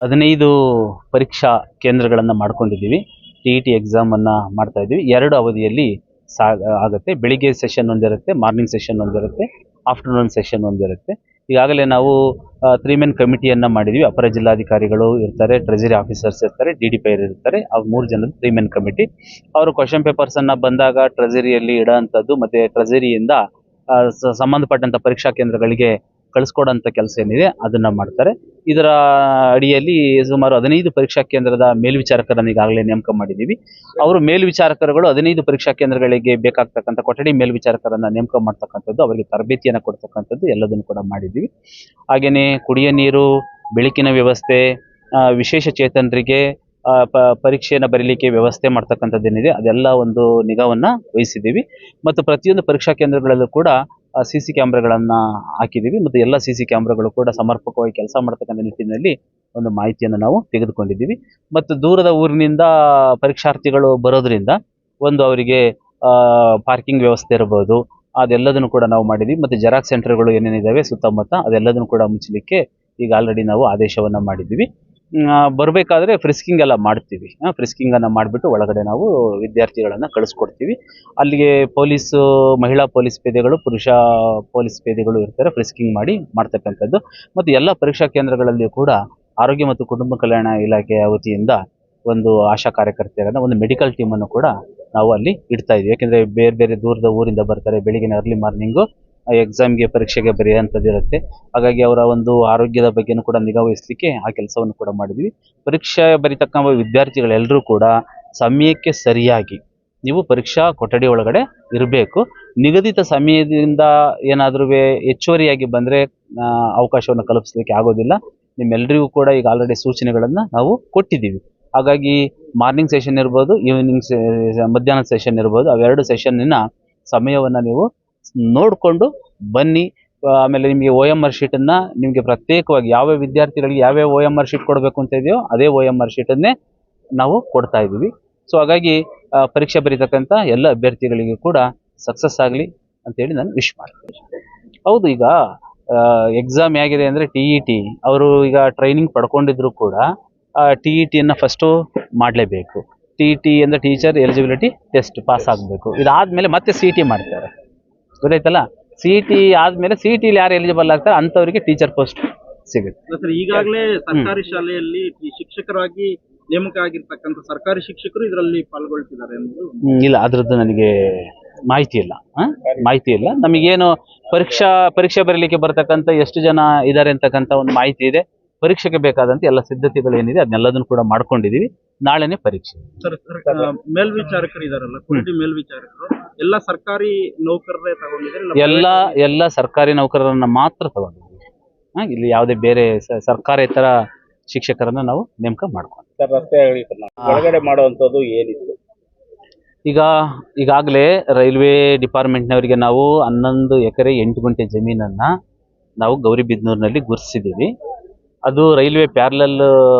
15 ಪರೀಕ್ಷಾ ಕೇಂದ್ರಗಳನ್ನು ಮಾಡ್ಕೊಂಡಿದ್ದೀವಿ. ಟಿ ಎಕ್ಸಾಮನ್ನು ಮಾಡ್ತಾ ಇದ್ದೀವಿ. 2 ಅವಧಿಯಲ್ಲಿ ಆಗುತ್ತೆ. ಬೆಳಿಗ್ಗೆ ಸೆಷನ್ ಒಂದಿರುತ್ತೆ, ಮಾರ್ನಿಂಗ್ ಸೆಷನ್ ಒಂದಿರುತ್ತೆ, ಆಫ್ಟರ್ನೂನ್ ಸೆಷನ್ ಒಂದಿರುತ್ತೆ. ಈಗಾಗಲೇ ನಾವು 3 ಮೆನ್ ಕಮಿಟಿಯನ್ನು ಮಾಡಿದ್ವಿ. ಅಪರ ಜಿಲ್ಲಾಧಿಕಾರಿಗಳು ಇರ್ತಾರೆ, ಟ್ರೆಜರಿ ಆಫೀಸರ್ಸ್ ಇರ್ತಾರೆ, DDPI ಇರ್ತಾರೆ. ಅವ್ರು 3 ಜನದ 3 ಮೆನ್ ಕಮಿಟಿ. ಅವರು ಕ್ವಶನ್ ಪೇಪರ್ಸನ್ನು ಬಂದಾಗ ಟ್ರೆಜರಿಯಲ್ಲಿ ಇಡೋಂಥದ್ದು ಮತ್ತು ಟ್ರೆಜರಿಯಿಂದ ಸಂಬಂಧಪಟ್ಟಂಥ ಪರೀಕ್ಷಾ ಕೇಂದ್ರಗಳಿಗೆ ಕಳಿಸ್ಕೊಡೋಂಥ ಕೆಲಸ ಏನಿದೆ ಅದನ್ನು ಮಾಡ್ತಾರೆ. ಇದರ ಅಡಿಯಲ್ಲಿ ಸುಮಾರು 15 ಪರೀಕ್ಷಾ ಕೇಂದ್ರದ ಮೇಲ್ವಿಚಾರಕರನ್ನು ಈಗಾಗಲೇ ನೇಮಕ ಮಾಡಿದ್ದೀವಿ. ಅವರು ಮೇಲ್ವಿಚಾರಕರುಗಳು 15 ಪರೀಕ್ಷಾ ಕೇಂದ್ರಗಳಿಗೆ ಬೇಕಾಗ್ತಕ್ಕಂಥ ಕೊಠಡಿ ಮೇಲ್ವಿಚಾರಕರನ್ನು ನೇಮಕ ಮಾಡ್ತಕ್ಕಂಥದ್ದು, ಅವರಿಗೆ ತರಬೇತಿಯನ್ನು ಕೊಡ್ತಕ್ಕಂಥದ್ದು ಎಲ್ಲದನ್ನು ಕೂಡ ಮಾಡಿದ್ದೀವಿ. ಹಾಗೆಯೇ ಕುಡಿಯೋ ನೀರು, ಬೆಳಕಿನ ವ್ಯವಸ್ಥೆ, ವಿಶೇಷ ಚೇತನರಿಗೆ ಪರೀಕ್ಷೆಯನ್ನು ಬರೀಲಿಕ್ಕೆ ವ್ಯವಸ್ಥೆ ಮಾಡ್ತಕ್ಕಂಥದ್ದೇನಿದೆ ಅದೆಲ್ಲ ಒಂದು ನಿಗಾವನ್ನು ವಹಿಸಿದ್ದೀವಿ. ಮತ್ತು ಪ್ರತಿಯೊಂದು ಪರೀಕ್ಷಾ ಕೇಂದ್ರಗಳಲ್ಲೂ ಕೂಡ CC ಕ್ಯಾಮ್ರಾಗಳನ್ನು ಹಾಕಿದ್ದೀವಿ. ಮತ್ತು ಎಲ್ಲ CC ಕ್ಯಾಮ್ರಾಗಳು ಕೂಡ ಸಮರ್ಪಕವಾಗಿ ಕೆಲಸ ಮಾಡ್ತಕ್ಕಂಥ ನಿಟ್ಟಿನಲ್ಲಿ ಒಂದು ಮಾಹಿತಿಯನ್ನು ನಾವು ತೆಗೆದುಕೊಂಡಿದ್ದೀವಿ. ಮತ್ತು ದೂರದ ಊರಿನಿಂದ ಪರೀಕ್ಷಾರ್ಥಿಗಳು ಬರೋದ್ರಿಂದ ಒಂದು ಅವರಿಗೆ ಪಾರ್ಕಿಂಗ್ ವ್ಯವಸ್ಥೆ ಇರ್ಬೋದು, ಅದೆಲ್ಲದನ್ನು ಕೂಡ ನಾವು ಮಾಡಿದ್ದೀವಿ. ಮತ್ತು ಜೆರಾಕ್ಸ್ ಸೆಂಟರ್ಗಳು ಏನೇನಿದ್ದಾವೆ ಸುತ್ತಮುತ್ತ ಅದೆಲ್ಲದನ್ನು ಕೂಡ ಮುಚ್ಚಲಿಕ್ಕೆ ಈಗ ಆಲ್ರೆಡಿ ನಾವು ಆದೇಶವನ್ನು ಮಾಡಿದ್ದೀವಿ. ಬರಬೇಕಾದ್ರೆ ಫ್ರಿಸ್ಕಿಂಗ್ ಎಲ್ಲ ಮಾಡ್ತೀವಿ. ಫ್ರಿಸ್ಕಿಂಗನ್ನು ಮಾಡಿಬಿಟ್ಟು ಒಳಗಡೆ ನಾವು ವಿದ್ಯಾರ್ಥಿಗಳನ್ನು ಕಳಿಸ್ಕೊಡ್ತೀವಿ. ಅಲ್ಲಿಗೆ ಮಹಿಳಾ ಪೊಲೀಸ್ ಪೇದೆಗಳು, ಪುರುಷ ಪೊಲೀಸ್ ಪೇದೆಗಳು ಇರ್ತಾರೆ, ಫ್ರಿಸ್ಕಿಂಗ್ ಮಾಡ್ತಕ್ಕಂಥದ್ದು. ಮತ್ತು ಎಲ್ಲ ಪರೀಕ್ಷಾ ಕೇಂದ್ರಗಳಲ್ಲಿಯೂ ಕೂಡ ಆರೋಗ್ಯ ಮತ್ತು ಕುಟುಂಬ ಕಲ್ಯಾಣ ಇಲಾಖೆಯ ವತಿಯಿಂದ ಒಂದು ಆಶಾ ಕಾರ್ಯಕರ್ತೆಯರನ್ನು, ಒಂದು ಮೆಡಿಕಲ್ ಟೀಮನ್ನು ಕೂಡ ನಾವು ಅಲ್ಲಿ ಇಡ್ತಾ ಇದ್ದೀವಿ. ಯಾಕೆಂದರೆ ಬೇರೆ ಬೇರೆ ದೂರದ ಊರಿಂದ ಬರ್ತಾರೆ, ಬೆಳಿಗ್ಗೆ ಅರ್ಲಿ ಮಾರ್ನಿಂಗು ಎಕ್ಸಾಮ್ಗೆ ಪರೀಕ್ಷೆಗೆ ಬರೆಯೋಂಥದ್ದು ಇರುತ್ತೆ. ಹಾಗಾಗಿ ಅವರ ಒಂದು ಆರೋಗ್ಯದ ಬಗ್ಗೆನೂ ಕೂಡ ನಿಗಾ ವಹಿಸಲಿಕ್ಕೆ ಆ ಕೆಲಸವನ್ನು ಕೂಡ ಮಾಡಿದ್ವಿ. ಪರೀಕ್ಷೆ ಬರೀತಕ್ಕ ವಿದ್ಯಾರ್ಥಿಗಳೆಲ್ಲರೂ ಕೂಡ ಸಮಯಕ್ಕೆ ಸರಿಯಾಗಿ ನೀವು ಪರೀಕ್ಷಾ ಕೊಠಡಿ ಒಳಗಡೆ ಇರಬೇಕು. ನಿಗದಿತ ಸಮಯದಿಂದ ಏನಾದರೂ ಹೆಚ್ಚುವರಿಯಾಗಿ ಬಂದರೆ ಅವಕಾಶವನ್ನು ಕಲ್ಪಿಸಲಿಕ್ಕೆ ಆಗೋದಿಲ್ಲ. ನಿಮ್ಮೆಲ್ಲರಿಗೂ ಕೂಡ ಈಗ ಆಲ್ರೆಡಿ ಸೂಚನೆಗಳನ್ನು ನಾವು ಕೊಟ್ಟಿದ್ದೀವಿ. ಹಾಗಾಗಿ ಮಾರ್ನಿಂಗ್ ಸೆಷನ್ ಇರ್ಬೋದು, ಈವ್ನಿಂಗ್ ಮಧ್ಯಾಹ್ನದ ಸೆಷನ್ ಇರ್ಬೋದು, ಅವೆರಡು ಸೆಷನ್ನಿನ ಸಮಯವನ್ನು ನೀವು ನೋಡಿಕೊಂಡು ಬನ್ನಿ. ಆಮೇಲೆ ನಿಮಗೆ OMR ಶೀಟನ್ನು ನಿಮಗೆ ಪ್ರತ್ಯೇಕವಾಗಿ ಯಾವ ವಿದ್ಯಾರ್ಥಿಗಳಿಗೆ ಯಾವ್ಯಾವ OMR ಶೀಟ್ ಕೊಡಬೇಕು ಅಂತ ಇದೆಯೋ ಅದೇ OMR ಶೀಟನ್ನೇ ನಾವು ಕೊಡ್ತಾ ಇದ್ದೀವಿ. ಸೊ ಹಾಗಾಗಿ ಪರೀಕ್ಷೆ ಬರೀತಕ್ಕಂಥ ಎಲ್ಲ ಅಭ್ಯರ್ಥಿಗಳಿಗೂ ಕೂಡ ಸಕ್ಸಸ್ ಆಗಲಿ ಅಂತೇಳಿ ನಾನು ವಿಶ್ ಮಾಡ್ತೀನಿ. ಹೌದು, ಈಗ ಎಕ್ಸಾಮ್ ಹೇಗಿದೆ ಅಂದರೆ TET ಅವರು ಈಗ ಟ್ರೈನಿಂಗ್ ಪಡ್ಕೊಂಡಿದ್ರು ಕೂಡ TETಯನ್ನು ಫಸ್ಟು ಮಾಡಲೇಬೇಕು. TET ಅಂದರೆ ಟೀಚರ್ ಎಲಿಜಿಬಿಲಿಟಿ ಟೆಸ್ಟ್ ಪಾಸ್ ಆಗಬೇಕು. ಇದಾದಮೇಲೆ ಮತ್ತೆ CET ಮಾಡ್ತಾರೆ, ಗೊತ್ತಾಯ್ತಲ್ಲ. CET ಆದಮೇಲೆ CETಲಿ ಯಾರು ಎಲಿಜಿಬಲ್ ಆಗ್ತಾರೆ ಅಂಥವರಿಗೆ ಟೀಚರ್ ಪೋಸ್ಟ್ ಸಿಗುತ್ತೆ. ಸರ್, ಈಗಾಗಲೇ ಸರ್ಕಾರಿ ಶಾಲೆಯಲ್ಲಿ ಶಿಕ್ಷಕರಾಗಿ ನೇಮಕ ಆಗಿರ್ತಕ್ಕಂಥ ಸರ್ಕಾರಿ ಶಿಕ್ಷಕರು ಇದರಲ್ಲಿ ಪಾಲ್ಗೊಳ್ತಿದ್ದಾರೆ ಅನ್ನೋದು ಇಲ್ಲ, ಅದ್ರದ್ದು ನನಗೆ ಮಾಹಿತಿ ಇಲ್ಲ. ನಮಗೇನು ಪರೀಕ್ಷೆ ಬರೀಲಿಕ್ಕೆ ಬರ್ತಕ್ಕಂಥ ಎಷ್ಟು ಜನ ಇದ್ದಾರೆ ಅಂತಕ್ಕಂಥ ಒಂದು ಮಾಹಿತಿ ಇದೆ. ಪರೀಕ್ಷೆಗೆ ಬೇಕಾದಂತೆ ಎಲ್ಲ ಸಿದ್ಧತೆಗಳು ಏನಿದೆ ಅದನ್ನೆಲ್ಲದನ್ನು ಕೂಡ ಮಾಡ್ಕೊಂಡಿದ್ದೀವಿ. ನಾಳೆನೇ ಪರೀಕ್ಷೆ. ಸರ್, ಮೇಲ್ವಿಚಾರಕರು ಇದಾರಲ್ಲ, ಕೊಠಡಿ ಮೇಲ್ವಿಚಾರಕರು ಎಲ್ಲ ಸರ್ಕಾರಿ ನೌಕರರೇ ತಗೊಂಡಿದ್ದಾರೆ? ಎಲ್ಲ ಸರ್ಕಾರಿ ನೌಕರರನ್ನ ಮಾತ್ರ ತಗೊಂಡಿದ್ದೀವಿ. ಇಲ್ಲಿ ಯಾವುದೇ ಬೇರೆ ಸರ್ಕಾರೇತರ ಶಿಕ್ಷಕರನ್ನ ನಾವು ನೇಮಕ ಮಾಡ್ಕೊಂಡು ಒಳಗಡೆ ಮಾಡುವಂಥದ್ದು ಏನಿದೆ? ಈಗಾಗಲೇ ರೈಲ್ವೆ ಡಿಪಾರ್ಟ್ಮೆಂಟ್ನವರಿಗೆ ನಾವು 11 ಎಕರೆ 8 ಗುಂಟೆ ಜಮೀನನ್ನು ನಾವು ಗೌರಿಬಿದನೂರಿನಲ್ಲಿ ಗುರುತಿಸಿದ್ದೀವಿ. ಅದು ರೈಲ್ವೆ ಪ್ಯಾರಲಲ್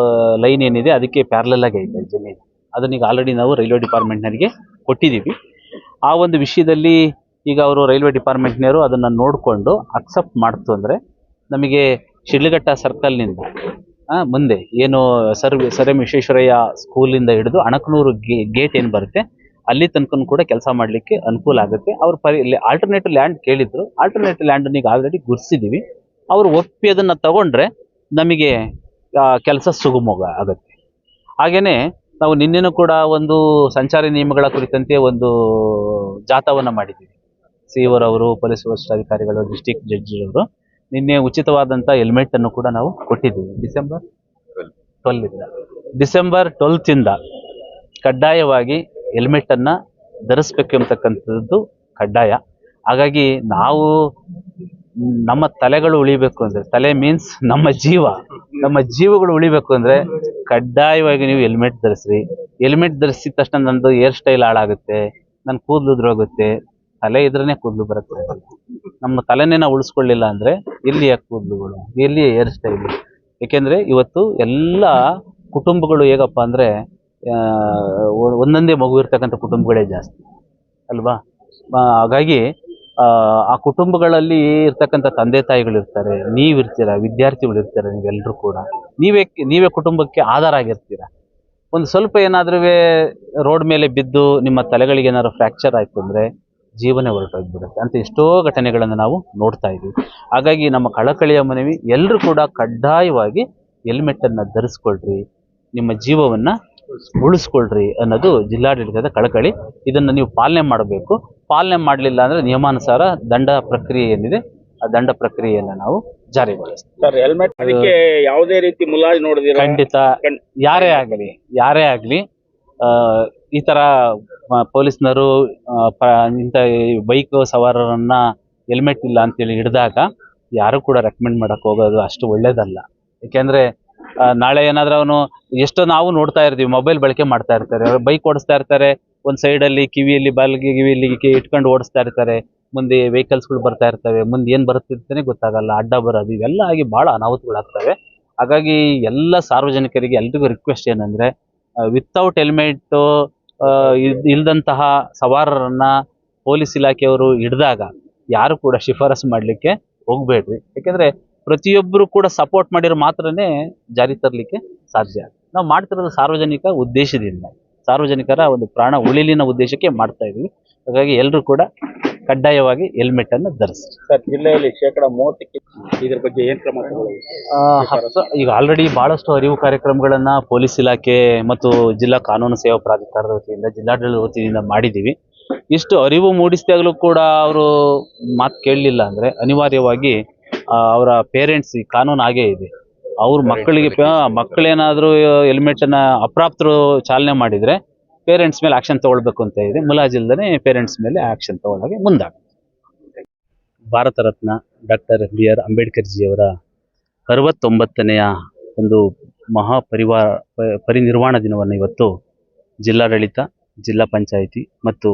ಲೈನ್ ಏನಿದೆ ಅದಕ್ಕೆ ಪ್ಯಾರಲಲ್ ಆಗಿ ಐತೆ ಜಮೀನು. ಅದನ್ನ ಈಗ ಆಲ್ರೆಡಿ ನಾವು ರೈಲ್ವೆ ಡಿಪಾರ್ಟ್ಮೆಂಟ್ನವರಿಗೆ ಕೊಟ್ಟಿದ್ದೀವಿ. ಆ ಒಂದು ವಿಷಯದಲ್ಲಿ ಈಗ ಅವರು ರೈಲ್ವೆ ಡಿಪಾರ್ಟ್ಮೆಂಟ್ನವರು ಅದನ್ನು ನೋಡಿಕೊಂಡು ಅಕ್ಸೆಪ್ಟ್ ಮಾಡ್ತು ಅಂದರೆ ನಮಗೆ ಶಿಡ್ಲಘಟ್ಟ ಸರ್ಕಲ್ನಿಂದ ಮುಂದೆ ಏನು ಸರ್ ಎಂ ವಿಶ್ವೇಶ್ವರಯ್ಯ ಸ್ಕೂಲಿಂದ ಹಿಡಿದು ಅಣಕನೂರು ಗೇಟ್ ಏನು ಬರುತ್ತೆ ಅಲ್ಲಿ ತನಕ ಕೂಡ ಕೆಲಸ ಮಾಡಲಿಕ್ಕೆ ಅನುಕೂಲ ಆಗುತ್ತೆ. ಅವರು ಆಲ್ಟರ್ನೇಟಿವ್ ಲ್ಯಾಂಡ್ ಕೇಳಿದ್ರು. ಆಲ್ಟರ್ನೇಟಿವ್ ಲ್ಯಾಂಡನ್ನು ಈಗ ಆಲ್ರೆಡಿ ಗುರುತಿಸಿದ್ದೀವಿ. ಅವರು ಒಪ್ಪಿ ಅದನ್ನು ತಗೊಂಡ್ರೆ ನಮಗೆ ಕೆಲಸ ಸುಗಮ ಆಗುತ್ತೆ. ಹಾಗೆಯೇ ನಾವು ನಿನ್ನೆನೂ ಕೂಡ ಒಂದು ಸಂಚಾರಿ ನಿಯಮಗಳ ಕುರಿತಂತೆ ಒಂದು ಜಾಥಾವನ್ನು ಮಾಡಿದ್ದೀವಿ. COR ಅವರು, ಪೊಲೀಸ್ ವರಿಷ್ಠಾಧಿಕಾರಿಗಳು, ಡಿಸ್ಟ್ರಿಕ್ಟ್ ಜಡ್ಜ್ ಅವರು ನಿನ್ನೆ ಉಚಿತವಾದಂಥ ಹೆಲ್ಮೆಟನ್ನು ಕೂಡ ನಾವು ಕೊಟ್ಟಿದ್ದೀವಿ. ಡಿಸೆಂಬರ್ 12ರಿಂದ ಕಡ್ಡಾಯವಾಗಿ ಹೆಲ್ಮೆಟನ್ನು ಧರಿಸ್ಬೇಕು ಎಂಬತಕ್ಕಂಥದ್ದು ಕಡ್ಡಾಯ. ಹಾಗಾಗಿ ನಾವು ನಮ್ಮ ತಲೆಗಳು ಉಳಿಬೇಕು ಅಂದರೆ, ತಲೆ ಮೀನ್ಸ್ ನಮ್ಮ ಜೀವಗಳು ಉಳಿಬೇಕು ಅಂದರೆ ಕಡ್ಡಾಯವಾಗಿ ನೀವು ಹೆಲ್ಮೆಟ್ ಧರಿಸ್ರಿ. ಹೆಲ್ಮೆಟ್ ಧರಿಸಿದ ತಕ್ಷಣ ನಂದು ಹೇರ್ ಸ್ಟೈಲ್ ಹಾಳಾಗುತ್ತೆ, ನನ್ನ ಕೂದಲು ಉದುರೋಗುತ್ತೆ. ತಲೆ ಇದ್ರೇ ಕೂದಲು ಬರುತ್ತೆ. ನಮ್ಮ ತಲೆನೇ ನಾವು ಉಳಿಸ್ಕೊಳ್ಳಿಲ್ಲ ಅಂದರೆ ಎಲ್ಲಿಯ ಕೂದಲುಗಳು, ಎಲ್ಲಿಯ ಹೇರ್ ಸ್ಟೈಲು? ಏಕೆಂದರೆ ಇವತ್ತು ಎಲ್ಲ ಕುಟುಂಬಗಳು ಹೇಗಪ್ಪ ಅಂದರೆ ಒಂದೊಂದೇ ಮಗು ಇರ್ತಕ್ಕಂಥ ಕುಟುಂಬಗಳೇ ಜಾಸ್ತಿ ಅಲ್ವಾ. ಹಾಗಾಗಿ ಆ ಕುಟುಂಬಗಳಲ್ಲಿ ಇರ್ತಕ್ಕಂಥ ತಂದೆ ತಾಯಿಗಳಿರ್ತಾರೆ, ನೀವಿರ್ತೀರ, ವಿದ್ಯಾರ್ಥಿಗಳಿರ್ತಾರೆ, ನೀವೆಲ್ಲರೂ ಕೂಡ ನೀವೇ ಕುಟುಂಬಕ್ಕೆ ಆಧಾರ ಆಗಿರ್ತೀರ. ಒಂದು ಸ್ವಲ್ಪ ಏನಾದ್ರೂ ರೋಡ್ ಮೇಲೆ ಬಿದ್ದು ನಿಮ್ಮ ತಲೆಗಳಿಗೆ ಏನಾದ್ರು ಫ್ರ್ಯಾಕ್ಚರ್ ಆಯ್ತು ಅಂದರೆ ಜೀವನ ಹೊರಟೋಗ್ಬಿಡುತ್ತೆ ಅಂತ ಎಷ್ಟೋ ಘಟನೆಗಳನ್ನು ನಾವು ನೋಡ್ತಾ ಇದ್ದೀವಿ. ಹಾಗಾಗಿ ನಮ್ಮ ಕಳಕಳಿಯ ಮನವಿ, ಎಲ್ಲರೂ ಕೂಡ ಕಡ್ಡಾಯವಾಗಿ ಹೆಲ್ಮೆಟನ್ನು ಧರಿಸ್ಕೊಳ್ರಿ, ನಿಮ್ಮ ಜೀವವನ್ನು ಉಳಿಸ್ಕೊಳ್ರಿ ಅನ್ನೋದು ಜಿಲ್ಲಾಡಳಿತದ ಕಳಕಳಿ. ಇದನ್ನು ನೀವು ಪಾಲನೆ ಮಾಡಬೇಕು. ಪಾಲನೆ ಮಾಡಲಿಲ್ಲ ಅಂದರೆ ನಿಯಮಾನುಸಾರ ದಂಡ ಪ್ರಕ್ರಿಯೆ ಏನಿದೆ ಆ ದಂಡ ಪ್ರಕ್ರಿಯೆಯನ್ನು ನಾವು ಜಾರಿಗೊಳಿಸ್ತೀವಿ. ಸರ್, ಹೆಲ್ಮೆಟ್ ಅದಕ್ಕೆ ಯಾವುದೇ ರೀತಿ ಮುಲಾಜ್ ನೋಡಿದಿರ? ಖಂಡಿತ ಯಾರೇ ಆಗಲಿ ಈ ಥರ ಪೊಲೀಸ್ನವರು ಇಂಥ ಬೈಕ್ ಸವಾರರನ್ನ ಹೆಲ್ಮೆಟ್ ಇಲ್ಲ ಅಂತೇಳಿ ಹಿಡಿದಾಗ ಯಾರು ಕೂಡ ರೆಕಮೆಂಡ್ ಮಾಡಕ್ಕೆ ಹೋಗೋದು ಅಷ್ಟು ಒಳ್ಳೇದಲ್ಲ. ಯಾಕೆಂದರೆ ನಾಳೆ ಏನಾದರೂ ಅವನು ಎಷ್ಟೋ ನಾವು ನೋಡ್ತಾ ಇರ್ತೀವಿ, ಮೊಬೈಲ್ ಬಳಕೆ ಮಾಡ್ತಾ ಇರ್ತಾರೆ, ಬೈಕ್ ಓಡಿಸ್ತಾ ಇರ್ತಾರೆ, ಒಂದು ಸೈಡಲ್ಲಿ ಕಿವಿಯಲ್ಲಿ ಕಿವಿಯಲ್ಲಿ ಇಟ್ಕೊಂಡು ಓಡಿಸ್ತಾ ಇರ್ತಾರೆ, ಮುಂದೆ ವೆಹಿಕಲ್ಸ್ಗಳು ಬರ್ತಾ ಇರ್ತವೆ, ಮುಂದೆ ಏನು ಬರುತ್ತಿರ್ತಾನೆ ಗೊತ್ತಾಗಲ್ಲ, ಅಡ್ಡ ಬರೋದು ಇವೆಲ್ಲ ಆಗಿ ಭಾಳ ಅನಾಹುತಗಳಾಗ್ತವೆ. ಹಾಗಾಗಿ ಎಲ್ಲ ಸಾರ್ವಜನಿಕರಿಗೆ ಎಲ್ರಿಗೂ ರಿಕ್ವೆಸ್ಟ್ ಏನಂದರೆ, ವಿತೌಟ್ ಹೆಲ್ಮೆಟ್ಟು ಇಲ್ದಂತಹ ಸವಾರರನ್ನ ಪೊಲೀಸ್ ಇಲಾಖೆಯವರು ಹಿಡಿದಾಗ ಯಾರು ಕೂಡ ಶಿಫಾರಸು ಮಾಡಲಿಕ್ಕೆ ಹೋಗಬೇಡ್ರಿ. ಯಾಕೆಂದರೆ ಪ್ರತಿಯೊಬ್ಬರು ಕೂಡ ಸಪೋರ್ಟ್ ಮಾಡಿರೋ ಮಾತ್ರನೇ ಜಾರಿ ತರಲಿಕ್ಕೆ ಸಾಧ್ಯ. ನಾವು ಮಾಡ್ತಿರೋದು ಸಾರ್ವಜನಿಕ ಉದ್ದೇಶದಿಂದ, ಸಾರ್ವಜನಿಕರ ಒಂದು ಪ್ರಾಣ ಉಳಿಲಿನ ಉದ್ದೇಶಕ್ಕೆ ಮಾಡ್ತಾ ಇದ್ದೀವಿ. ಹಾಗಾಗಿ ಎಲ್ಲರೂ ಕೂಡ ಕಡ್ಡಾಯವಾಗಿ ಹೆಲ್ಮೆಟನ್ನು ಧರಿಸಿ. ಸರ್, ಜಿಲ್ಲೆಯಲ್ಲಿ 30% ಇದ್ರ ಬಗ್ಗೆ ಏನು ಕ್ರಮ ಈಗ ಆಲ್ರೆಡಿ ಬಹಳಷ್ಟು ಅರಿವು ಕಾರ್ಯಕ್ರಮಗಳನ್ನು ಪೊಲೀಸ್ ಇಲಾಖೆ ಮತ್ತು ಜಿಲ್ಲಾ ಕಾನೂನು ಸೇವಾ ಪ್ರಾಧಿಕಾರದ ವತಿಯಿಂದ, ಜಿಲ್ಲಾಡಳಿತದ ವತಿಯಿಂದ ಮಾಡಿದ್ದೀವಿ. ಇಷ್ಟು ಅರಿವು ಮೂಡಿಸಿದಾಗಲೂ ಕೂಡ ಅವರು ಮಾತು ಕೇಳಲಿಲ್ಲ ಅಂದರೆ ಅನಿವಾರ್ಯವಾಗಿ ಅವರ ಪೇರೆಂಟ್ಸ್, ಈ ಕಾನೂನು ಆಗೇ ಇದೆ, ಅವ್ರ ಮಕ್ಕಳೇನಾದರೂ ಹೆಲ್ಮೆಟನ್ನು ಅಪ್ರಾಪ್ತರು ಚಾಲನೆ ಮಾಡಿದರೆ ಪೇರೆಂಟ್ಸ್ ಮೇಲೆ ಆಕ್ಷನ್ ತಗೊಳ್ಬೇಕು ಅಂತ ಇದೆ. ಮುಲಾಜಿಲ್ದೇ ಪೇರೆಂಟ್ಸ್ ಮೇಲೆ ಆಕ್ಷನ್ ತಗೊಳ್ಳೋಕೆ ಮುಂದಾಗುತ್ತೆ. ಭಾರತ ರತ್ನ ಡಾಕ್ಟರ್ BR ಅಂಬೇಡ್ಕರ್ ಜಿಯವರ 69ನೆಯ ಒಂದು ಪರಿನಿರ್ವಾಣ ದಿನವನ್ನು ಇವತ್ತು ಜಿಲ್ಲಾಡಳಿತ, ಜಿಲ್ಲಾ ಪಂಚಾಯಿತಿ ಮತ್ತು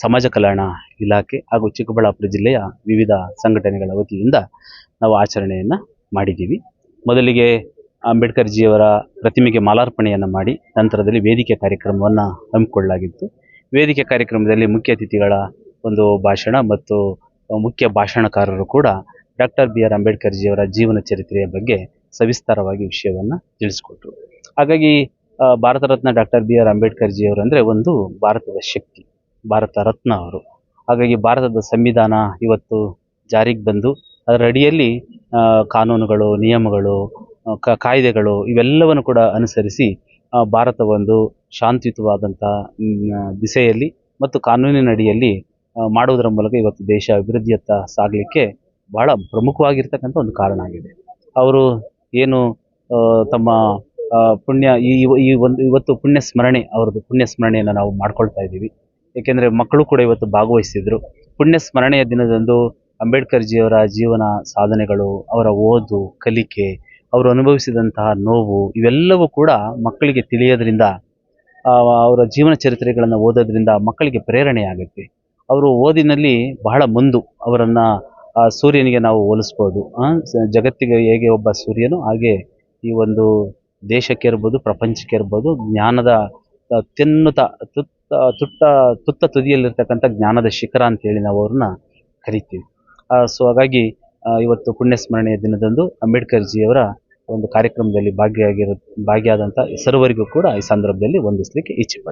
ಸಮಾಜ ಕಲ್ಯಾಣ ಇಲಾಖೆ ಹಾಗೂ ಚಿಕ್ಕಬಳ್ಳಾಪುರ ಜಿಲ್ಲೆಯ ವಿವಿಧ ಸಂಘಟನೆಗಳ ವತಿಯಿಂದ ನಾವು ಆಚರಣೆಯನ್ನು ಮಾಡಿದ್ದೀವಿ. ಮೊದಲಿಗೆ ಅಂಬೇಡ್ಕರ್ ಜಿಯವರ ಪ್ರತಿಮೆಗೆ ಮಾಲಾರ್ಪಣೆಯನ್ನು ಮಾಡಿ ನಂತರದಲ್ಲಿ ವೇದಿಕೆ ಕಾರ್ಯಕ್ರಮವನ್ನು ಹಮ್ಮಿಕೊಳ್ಳಲಾಗಿತ್ತು. ವೇದಿಕೆ ಕಾರ್ಯಕ್ರಮದಲ್ಲಿ ಮುಖ್ಯ ಅತಿಥಿಗಳ ಒಂದು ಭಾಷಣ ಮತ್ತು ಮುಖ್ಯ ಭಾಷಣಕಾರರು ಕೂಡ ಡಾಕ್ಟರ್ BR ಅಂಬೇಡ್ಕರ್ ಜಿಯವರ ಜೀವನ ಚರಿತ್ರೆಯ ಬಗ್ಗೆ ಸವಿಸ್ತಾರವಾಗಿ ವಿಷಯವನ್ನು ತಿಳಿಸ್ಕೊಟ್ರು. ಹಾಗಾಗಿ ಭಾರತ ರತ್ನ ಡಾಕ್ಟರ್ BR ಅಂಬೇಡ್ಕರ್ ಜಿಯವರು ಅಂದರೆ ಒಂದು ಭಾರತದ ಶಕ್ತಿ, ಭಾರತ ರತ್ನ ಅವರು. ಹಾಗಾಗಿ ಭಾರತದ ಸಂವಿಧಾನ ಇವತ್ತು ಜಾರಿಗೆ ಬಂದು ಅದರ ಅಡಿಯಲ್ಲಿ ಕಾನೂನುಗಳು, ನಿಯಮಗಳು, ಕಾಯ್ದೆಗಳು ಇವೆಲ್ಲವನ್ನು ಕೂಡ ಅನುಸರಿಸಿ ಭಾರತ ಒಂದು ಶಾಂತಿಯುತವಾದಂಥ ದಿಸೆಯಲ್ಲಿ ಮತ್ತು ಕಾನೂನಿನ ಅಡಿಯಲ್ಲಿ ಮಾಡುವುದರ ಮೂಲಕ ಇವತ್ತು ದೇಶ ಅಭಿವೃದ್ಧಿಯತ್ತ ಸಾಗಲಿಕ್ಕೆ ಬಹಳ ಪ್ರಮುಖವಾಗಿರ್ತಕ್ಕಂಥ ಒಂದು ಕಾರಣ ಆಗಿದೆ. ಅವರು ಏನು ತಮ್ಮ ಪುಣ್ಯ ಇವತ್ತು ಪುಣ್ಯ ಸ್ಮರಣೆ, ಅವ್ರದ್ದು ಪುಣ್ಯ ಸ್ಮರಣೆಯನ್ನು ನಾವು ಮಾಡ್ಕೊಳ್ತಾ ಇದ್ದೀವಿ. ಏಕೆಂದರೆ ಮಕ್ಕಳು ಕೂಡ ಇವತ್ತು ಭಾಗವಹಿಸಿದ್ರು. ಪುಣ್ಯ ಸ್ಮರಣೆಯ ದಿನದಂದು ಅಂಬೇಡ್ಕರ್ ಜಿಯವರ ಜೀವನ ಸಾಧನೆಗಳು, ಅವರ ಓದು, ಕಲಿಕೆ, ಅವರು ಅನುಭವಿಸಿದಂತಹ ನೋವು ಇವೆಲ್ಲವೂ ಕೂಡ ಮಕ್ಕಳಿಗೆ ತಿಳಿಯೋದ್ರಿಂದ, ಅವರ ಜೀವನ ಚರಿತ್ರೆಗಳನ್ನು ಓದೋದ್ರಿಂದ ಮಕ್ಕಳಿಗೆ ಪ್ರೇರಣೆ ಆಗುತ್ತೆ. ಅವರು ಓದಿನಲ್ಲಿ ಬಹಳ ಮುಂದು. ಅವರನ್ನು ಸೂರ್ಯನಿಗೆ ನಾವು ಹೋಲಿಸ್ಬೋದು. ಜಗತ್ತಿಗೆ ಹೇಗೆ ಒಬ್ಬ ಸೂರ್ಯನು, ಹಾಗೆ ಈ ಒಂದು ದೇಶಕ್ಕೆ ಇರ್ಬೋದು, ಪ್ರಪಂಚಕ್ಕೆ ಇರ್ಬೋದು, ಜ್ಞಾನದ ತುತ್ತ ತುದಿಯಲ್ಲಿರ್ತಕ್ಕಂಥ ಜ್ಞಾನದ ಶಿಖರ ಅಂತೇಳಿ ನಾವು ಅವ್ರನ್ನ ಕರಿತೀವಿ. ಸೊ ಹಾಗಾಗಿ ಇವತ್ತು ಪುಣ್ಯ ಸ್ಮರಣೆಯ ದಿನದಂದು ಅಂಬೇಡ್ಕರ್ ಜಿಯವರ ಒಂದು ಕಾರ್ಯಕ್ರಮದಲ್ಲಿ ಭಾಗಿಯಾದಂಥ ಸರ್ವರಿಗೂ ಕೂಡ ಈ ಸಂದರ್ಭದಲ್ಲಿ ವಂದಿಸಲಿಕ್ಕೆ ಇಚ್ಛೆಪಡ್ತೀನಿ.